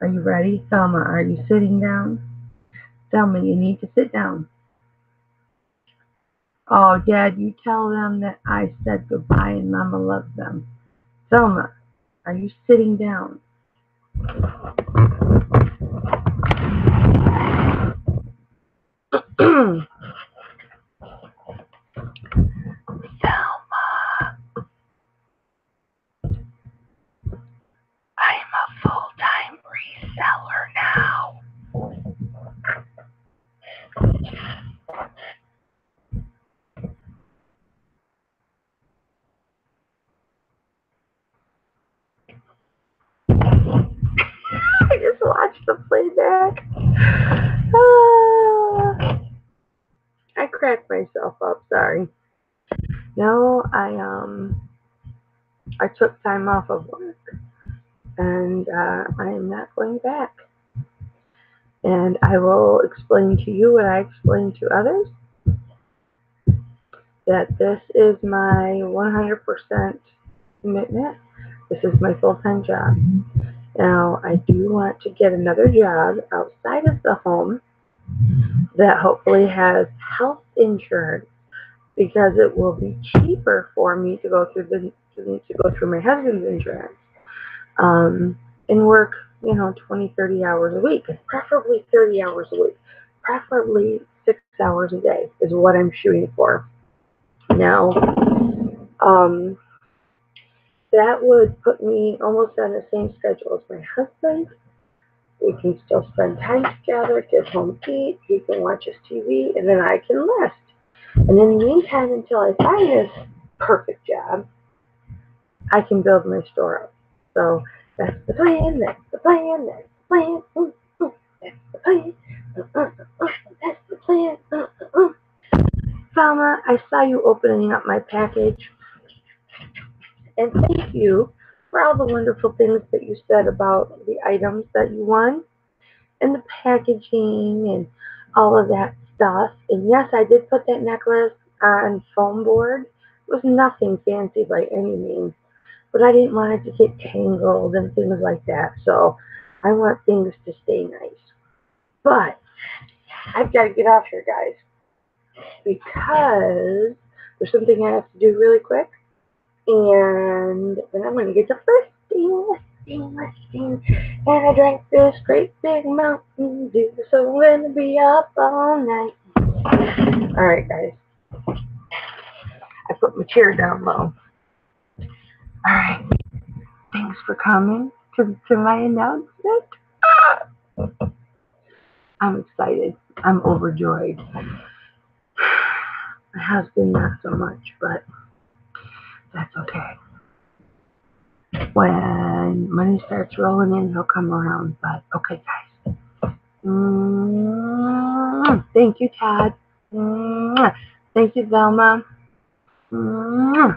are you ready? Thelma, are you sitting down? Thelma, you need to sit down. Oh, Dad, you tell them that I said goodbye and Mama loves them. Thelma, are you sitting down? Thelma, I'm a full-time reseller now. I just watched the playback. I cracked myself up, sorry. No, I took time off of work and I am not going back. And I will explain to you what I explain to others, that this is my 100% commitment. This is my full-time job. Now, I do want to get another job outside of the home that hopefully has health insurance, because it will be cheaper for me to go through my husband's insurance, and work 20, 30 hours a week, preferably 30 hours a week, preferably 6 hours a day is what I'm shooting for. Now, that would put me almost on the same schedule as my husband. We can still spend time together, get home, eat, he can watch his TV, and then I can rest. And in the meantime, until I find this perfect job, I can build my store up. So that's the plan, that's the plan, that's the plan, that's the plan, that's the plan. Salma, I saw you opening up my package, and thank you for all the wonderful things that you said about the items that you won, and the packaging, and all of that stuff. And yes, I did put that necklace on foam board. It was nothing fancy by any means, but I didn't want it to get tangled and things like that. So I want things to stay nice. But I've got to get off here, guys, because there's something I have to do really quick. And then I'm going to get the first thing. And I drank this great big Mountain Dew, so I'm going to be up all night. All right, guys. I put my chair down low. All right. Thanks for coming to my announcement. I'm excited. I'm overjoyed. My husband, not so much, but that's okay. When money starts rolling in, he'll come around. But okay, guys. Thank you, Todd. Thank you, Velma.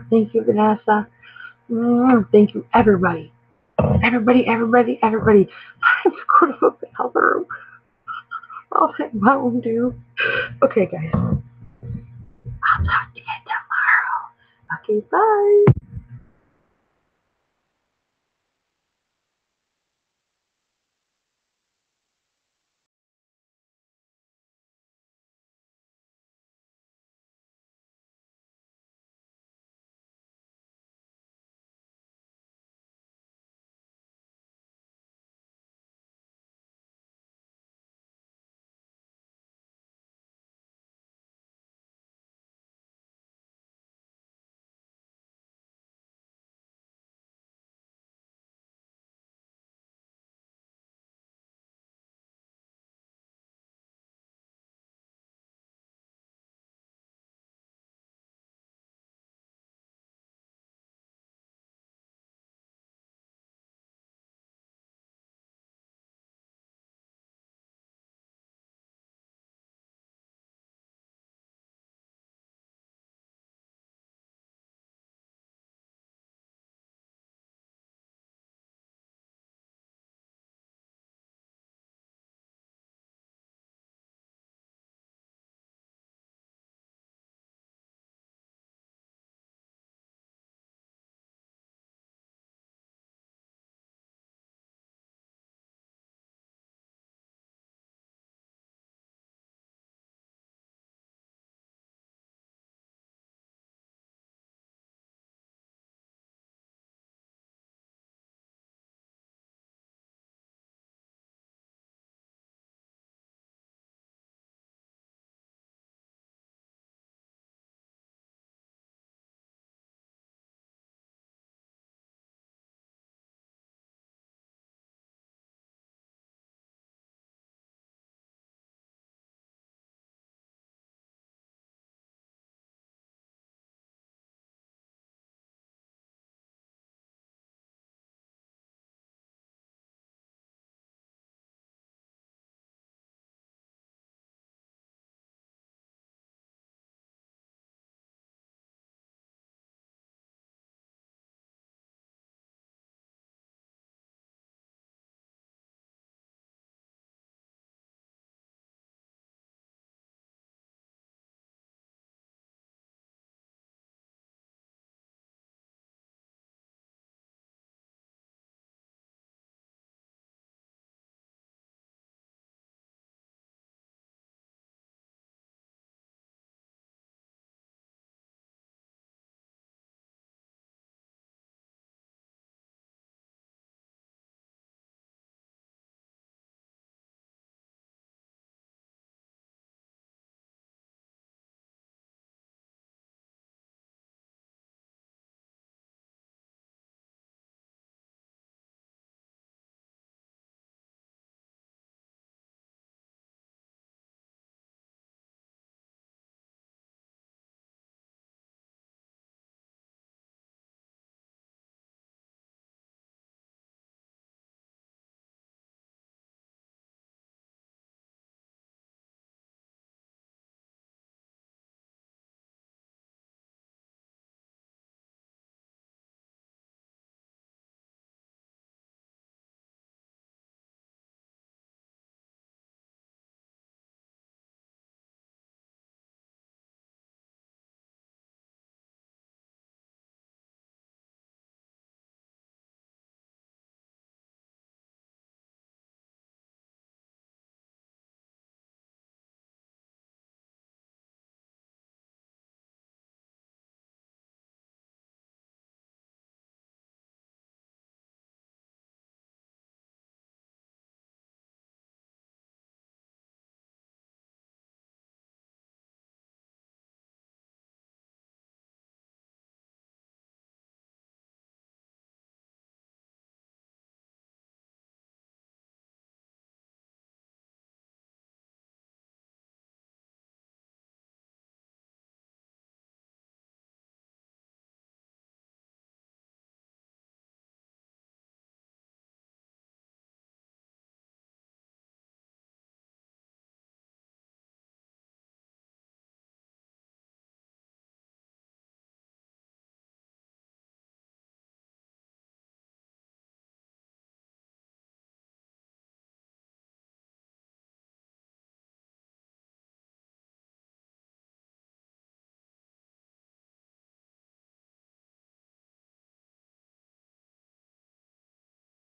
Thank you, Vanessa. Thank you, everybody. Everybody. I'm going to the bathroom. I'll take Mountain Dew. Okay, guys. I'll talk to you tomorrow. Okay, bye.